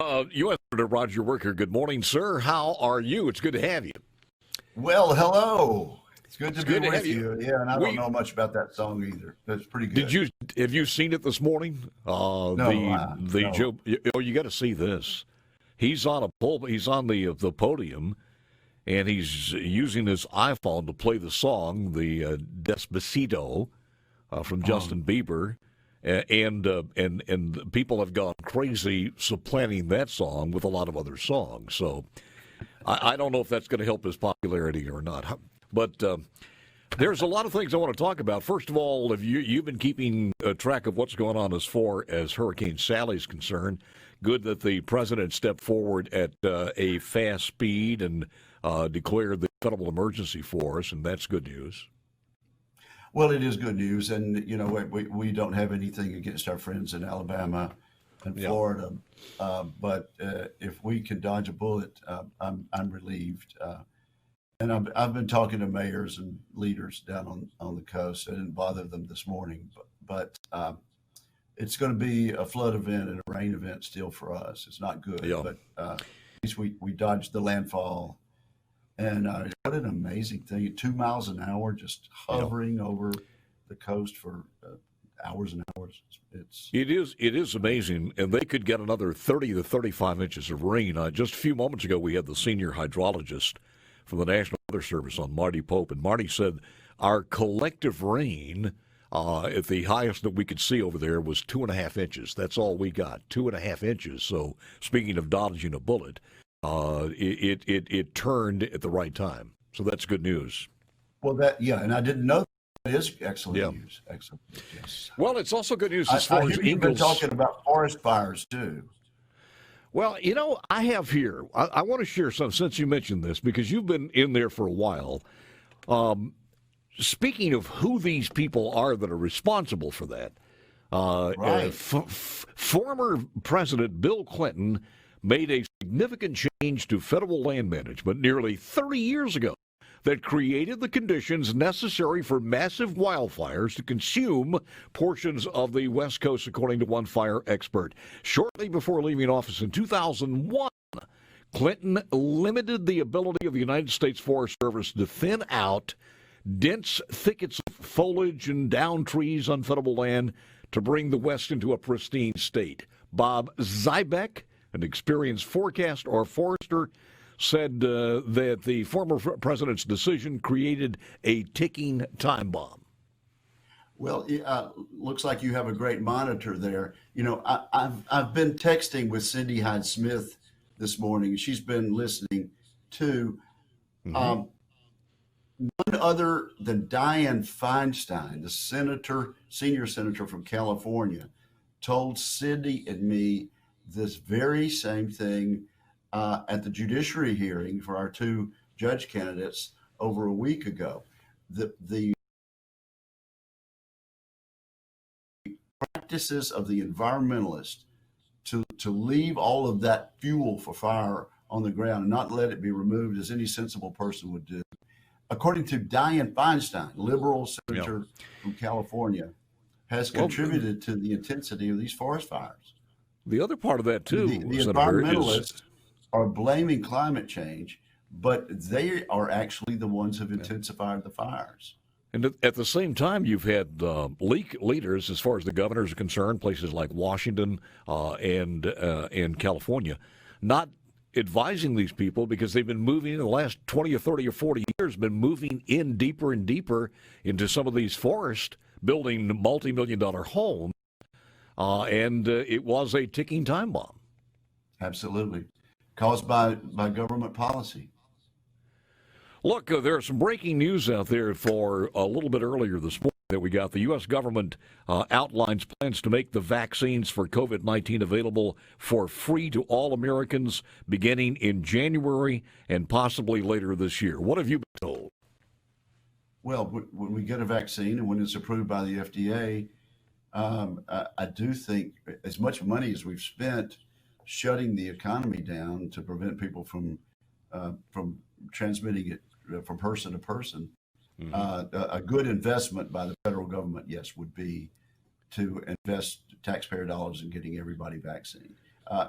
U.S. Senator Roger Wicker, good morning, sir. How are you? It's good to have you. Well, hello. It's good to It's be good to have with you. Yeah, and I don't We know much about that song either. That's pretty did good. you have you seen it this morning? No, The no. Joe. Oh, you got to see this. He's on a pulpit. He's on the podium, and he's using his iPhone to play the song, the Despacito, from Oh, Justin Bieber. And people have gone crazy supplanting that song with a lot of other songs. So I don't know if that's going to help his popularity or not. But there's a lot of things I want to talk about. First of all, have you've been keeping track of what's going on as far as Hurricane Sally's concerned? Good that the president stepped forward at a fast speed and declared the federal emergency for us, and that's good news. well, it is good news, and we don't have anything against our friends in Alabama and Yeah. Florida, but if we can dodge a bullet, I'm relieved. And I've been talking to mayors and leaders down on the coast. I didn't bother them this morning, but it's going to be a flood event and a rain event still for us. It's not good, Yeah. but at least we dodged the landfall. And what an amazing thing! 2 miles an hour, just Yeah. hovering over the coast for hours and hours. It's It is amazing, and they could get another 30 to 35 inches of rain. Just a few moments ago, we had the senior hydrologist from the National Weather Service on, Marty Pope, and Marty said our collective rain at the highest that we could see over there was 2.5 inches. That's all we got, 2.5 inches. So speaking of dodging a bullet, it turned at the right time. So that's good news. well, that yeah, and I didn't know that is excellent Yeah. news. Excellent. Yes. Well, it's also good news I, as I far as hear you've been Ingles. talking about forest fires too. Well, I have here. I want to share some since you mentioned this because you've been in there for a while. Speaking of who these people are that are responsible for that, Right. former President Bill Clinton made a significant change to federal land management nearly 30 years ago that created the conditions necessary for massive wildfires to consume portions of the West Coast, according to one fire expert. Shortly before leaving office in 2001, Clinton limited the ability of the United States Forest Service to thin out dense thickets of foliage and down trees on federal land to bring the West into a pristine state. Bob Zybeck, an experienced forecaster or forester, said that the former president's decision created a ticking time bomb. Well, looks like you have a great monitor there. I've been texting with Cindy Hyde Smith this morning. She's been listening too. Mm-hmm. None other than Dianne Feinstein, the senior senator from California, told Cindy and me this very same thing at the judiciary hearing for our two judge candidates over a week ago. The practices of the environmentalists to leave all of that fuel for fire on the ground and not let it be removed as any sensible person would do. According to Dianne Feinstein, liberal Yeah. senator from California, has Well, contributed to the intensity of these forest fires. the other part of that, too, The Senator, is environmentalists are blaming climate change, but they are actually the ones who've intensified the fires. and at the same time, you've had leaders, as far as the governors are concerned, places like Washington and California, not advising these people because they've been moving in the last 20 or 30 or 40 years, been moving in deeper and deeper into some of these forests, building multi-million-dollar homes, and it was a ticking time bomb. Absolutely. Caused by government policy. Look, there's some breaking news out there for a little bit earlier this morning that we got. The U.S. government outlines plans to make the vaccines for COVID-19 available for free to all Americans beginning in January and possibly later this year. What have you been told? Well, when we get a vaccine and when it's approved by the FDA, I do think as much money as we've spent shutting the economy down to prevent people from transmitting it from person to person, a good investment by the federal government, yes, would be to invest taxpayer dollars in getting everybody vaccinated.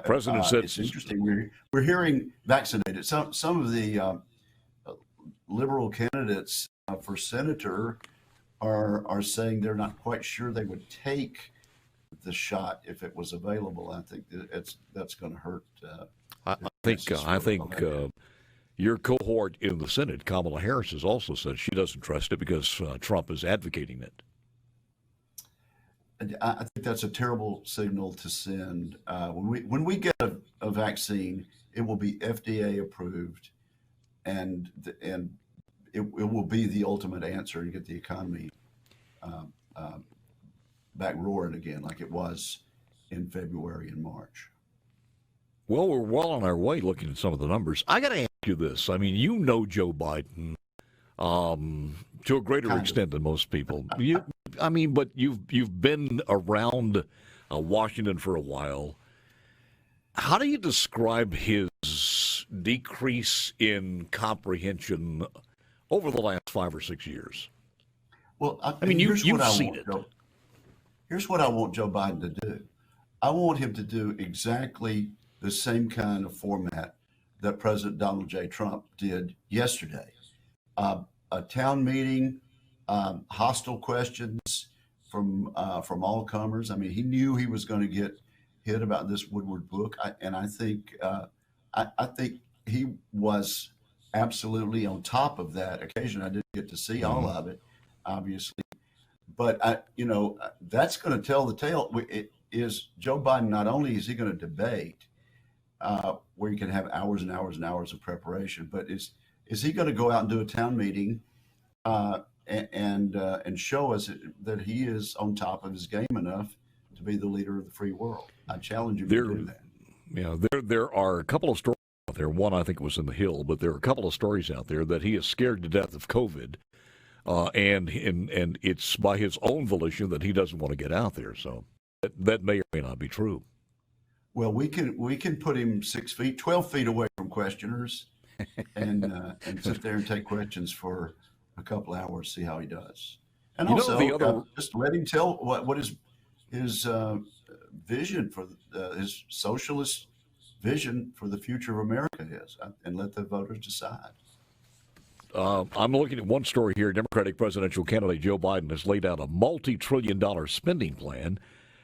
President said it's interesting. We're hearing vaccinated. Some of the liberal candidates for senator are saying they're not quite sure they would take the shot if it was available. I think that's going to hurt. I think your cohort in the Senate, Kamala Harris, has also said she doesn't trust it because Trump is advocating it. I think that's a terrible signal to send. When we get a vaccine, it will be FDA approved, and it will be the ultimate answer to get the economy back roaring again, like it was in February and March. Well, we're well on our way looking at some of the numbers. I got to ask you this. I mean, you know Joe Biden to a greater extent than most people. But you've been around Washington for a while. How do you describe his decrease in comprehension over the last 5 or 6 years? Well, you've seen it. Here's what I want Joe Biden to do. I want him to do exactly the same kind of format that President Donald J. Trump did yesterday. A town meeting, hostile questions from all comers. I mean, he knew he was going to get hit about this Woodward book, I think he was absolutely on top of that occasion. I didn't get to see all of it, obviously, but that's going to tell the tale. Is Joe Biden, not only is he going to debate where you can have hours and hours and hours of preparation, but is he going to go out and do a town meeting and show us that he is on top of his game enough to be the leader of the free world? I challenge him to do that. Yeah, there are a couple of stories out there. One, I think, was in the Hill, but there are a couple of stories out there that he is scared to death of COVID, and it's by his own volition that he doesn't want to get out there. So that may or may not be true. Well, we can put him 6 feet, 12 feet away from questioners, and sit there and take questions for a couple hours, see how he does. And also, just let him tell what his vision for his socialist vision for the future of America is, and let the voters decide. I'm looking at one story here. Democratic presidential candidate Joe Biden has laid out a multi-trillion-dollar spending plan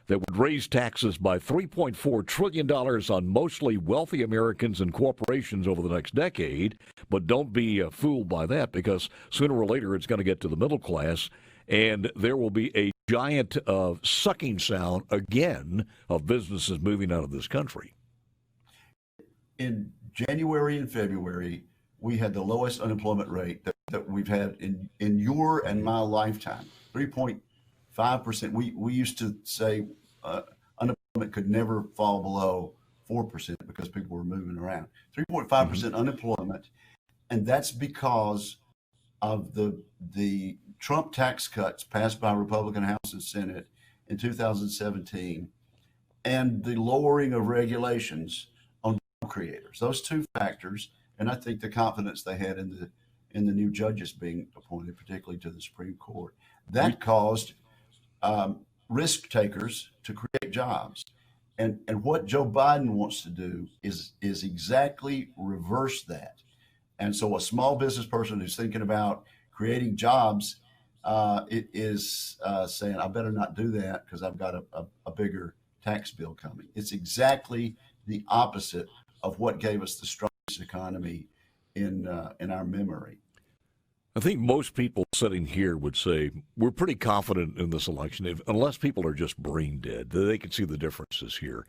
that would raise taxes by $3.4 trillion on mostly wealthy Americans and corporations over the next decade. But don't be fooled by that, because sooner or later it's going to get to the middle class, and there will be a giant sucking sound again of businesses moving out of this country. In January and February, we had the lowest unemployment rate that we've had in your and my lifetime, 3.5%. We used to say unemployment could never fall below 4% because people were moving around. 3.5% unemployment, and that's because of the Trump tax cuts passed by Republican House and Senate in 2017, and the lowering of regulations on job creators. Those two factors, and I think the confidence they had in the new judges being appointed, particularly to the Supreme Court, that caused risk takers to create jobs. And what Joe Biden wants to do is exactly reverse that. And so a small business person who's thinking about creating jobs is saying, I better not do that because I've got a bigger tax bill coming. It's exactly the opposite of what gave us the strongest economy in our memory. I think most people sitting here would say we're pretty confident in this election, unless people are just brain dead. They can see the differences here.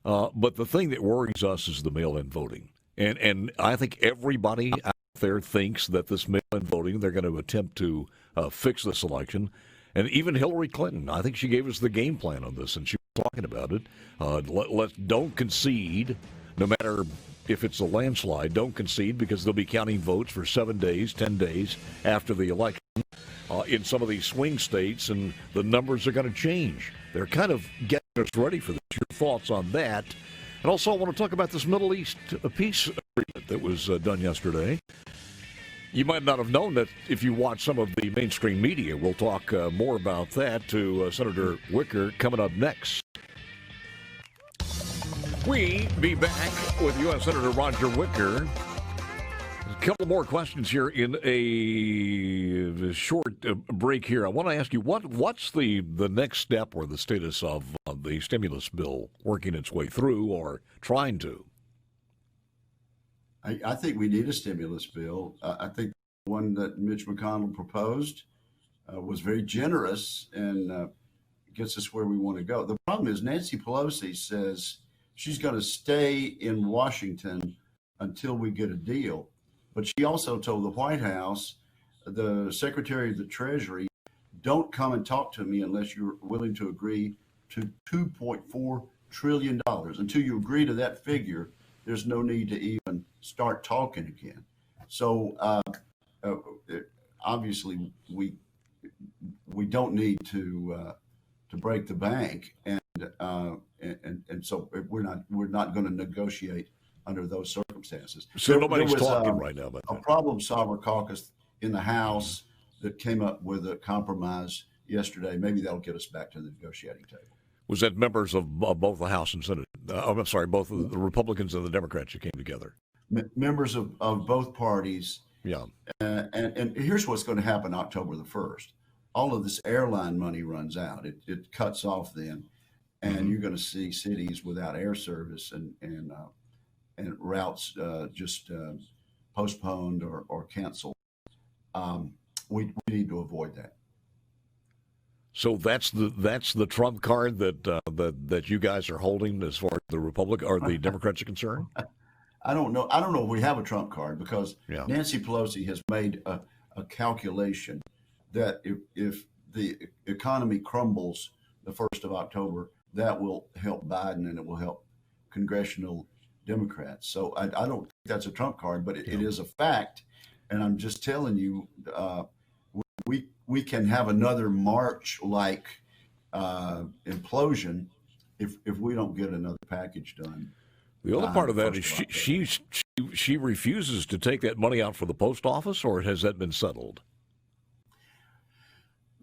But the thing that worries us is the mail-in voting. And I think everybody out there thinks that this mail-in voting, they're going to attempt to fix this election. And even Hillary Clinton, I think she gave us the game plan on this, and she was talking about it. Don't concede, no matter if it's a landslide. Don't concede, because they'll be counting votes for 7 days, 10 days after the election in some of these swing states, and the numbers are going to change. They're kind of getting us ready for this. Your thoughts on that? And also, I want to talk about this Middle East peace agreement that was done yesterday. You might not have known that if you watch some of the mainstream media. We'll talk more about that to Senator Wicker coming up next. We be back with U.S. Senator Roger Wicker. A couple more questions here in a short break here. I want to ask you, what's the next step or the status of the stimulus bill working its way through or trying to? I think we need a stimulus bill. I think the one that Mitch McConnell proposed was very generous and gets us where we want to go. The problem is Nancy Pelosi says she's going to stay in Washington until we get a deal. But she also told the White House, the Secretary of the Treasury, don't come and talk to me unless you're willing to agree to $2.4 trillion. Until you agree to that figure, there's no need to even start talking again. So obviously we don't need to break the bank, and so we're not going to negotiate under those circumstances. So nobody's talking right now about a that. problem solver caucus in the House that came up with a compromise yesterday. Maybe that'll get us back to the negotiating table. Was that members of both the House and Senate? I'm sorry, both of the Republicans and the Democrats who came together. Members of both parties. Yeah. And here's what's going to happen October the 1st. All of this airline money runs out. It cuts off then, and you're going to see cities without air service and routes just postponed or canceled. We need to avoid that. So that's the trump card that you guys are holding as far as the Republic or the Democrats are concerned? I don't know if we have a trump card because Nancy Pelosi has made a calculation that if the economy crumbles the 1st of October, that will help Biden and it will help congressional Democrats. So I don't think that's a trump card, but it is a fact. And I'm just telling you, we can have another March-like implosion if we don't get another package done. The other part of that is she refuses to take that money out for the post office, or has that been settled?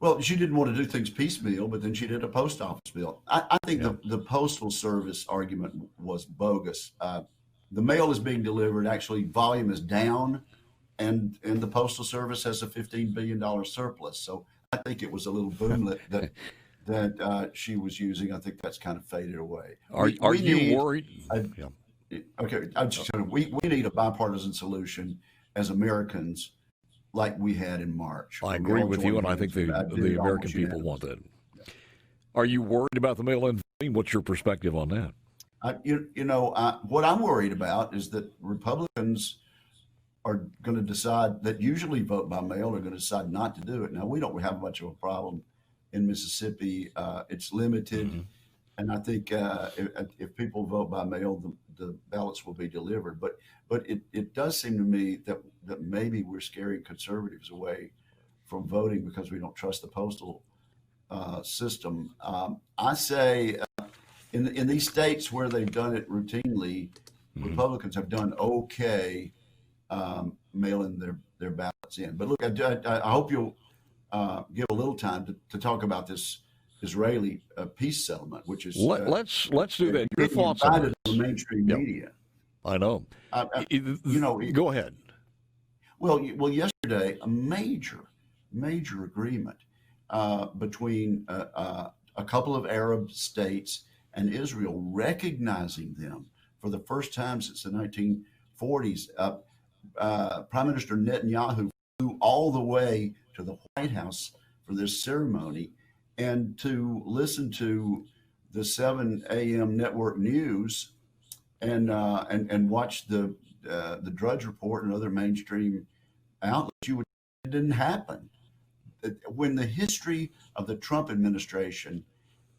Well, she didn't want to do things piecemeal, but then she did a post office bill. I think the Postal Service argument was bogus. The mail is being delivered. Actually, volume is down, and the Postal Service has a $15 billion surplus. So I think it was a little boomlet that she was using. I think that's kind of faded away. Are you worried? Okay, I'm just saying we need a bipartisan solution as Americans, like we had in March. I agree with you, and I think the American people want that. Are you worried about the mail-in voting? What's your perspective on that? What I'm worried about is that Republicans are going to decide that usually vote by mail are going to decide not to do it. Now, we don't have much of a problem in Mississippi. It's limited, and I think if people vote by mail, the ballots will be delivered. But it does seem to me that maybe we're scaring conservatives away from voting because we don't trust the postal system. I say in these states where they've done it routinely, Republicans have done okay mailing their ballots in. But look, I hope you'll give a little time to talk about this Israeli peace settlement, which is let's do that. Your thoughts on it? The mainstream media. I know. Go ahead. Well, yesterday a major agreement between a couple of Arab states and Israel, recognizing them for the first time since the 1940s. Prime Minister Netanyahu flew all the way to the White House for this ceremony and to listen to the 7 a.m. network news and watch the Drudge Report and other mainstream outlets. It didn't happen. When the history of the Trump administration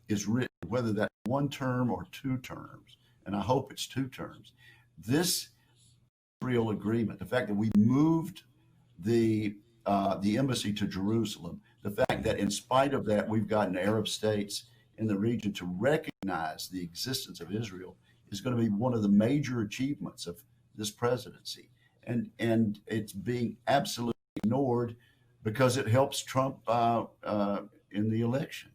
is written, whether that's 1 term or 2 terms, and I hope it's 2 terms, this real agreement, the fact that we moved the embassy to Jerusalem, the fact that in spite of that, we've gotten Arab states in the region to recognize the existence of Israel is going to be one of the major achievements of this presidency. And it's being absolutely ignored because it helps Trump in the election.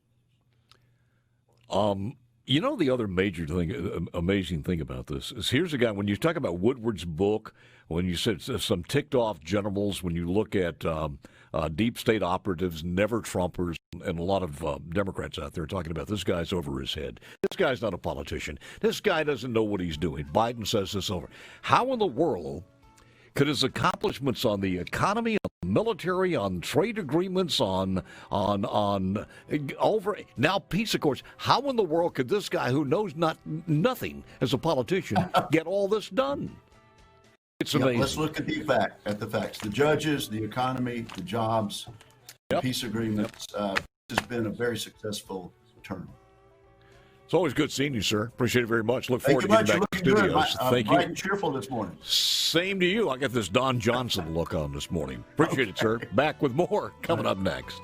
You know, the other major thing, amazing thing about this is here's a guy, when you talk about Woodward's book, when you said some ticked off generals, when you look at deep state operatives, never Trumpers, and a lot of Democrats out there talking about this guy's over his head. This guy's not a politician. This guy doesn't know what he's doing. Biden says this over. How in the world could his accomplishments on the economy, on the military, on trade agreements, on over now peace accords, how in the world could this guy who knows nothing as a politician get all this done? It's amazing. Let's look at the facts. The judges, the economy, the jobs, the peace agreements. This has been a very successful term. It's always good seeing you, sir. Appreciate it very much. Look forward to getting back to the studios. Thank you. Bright and cheerful this morning. Same to you. I got this Don Johnson look on this morning. Appreciate it, sir. Back with more coming up next.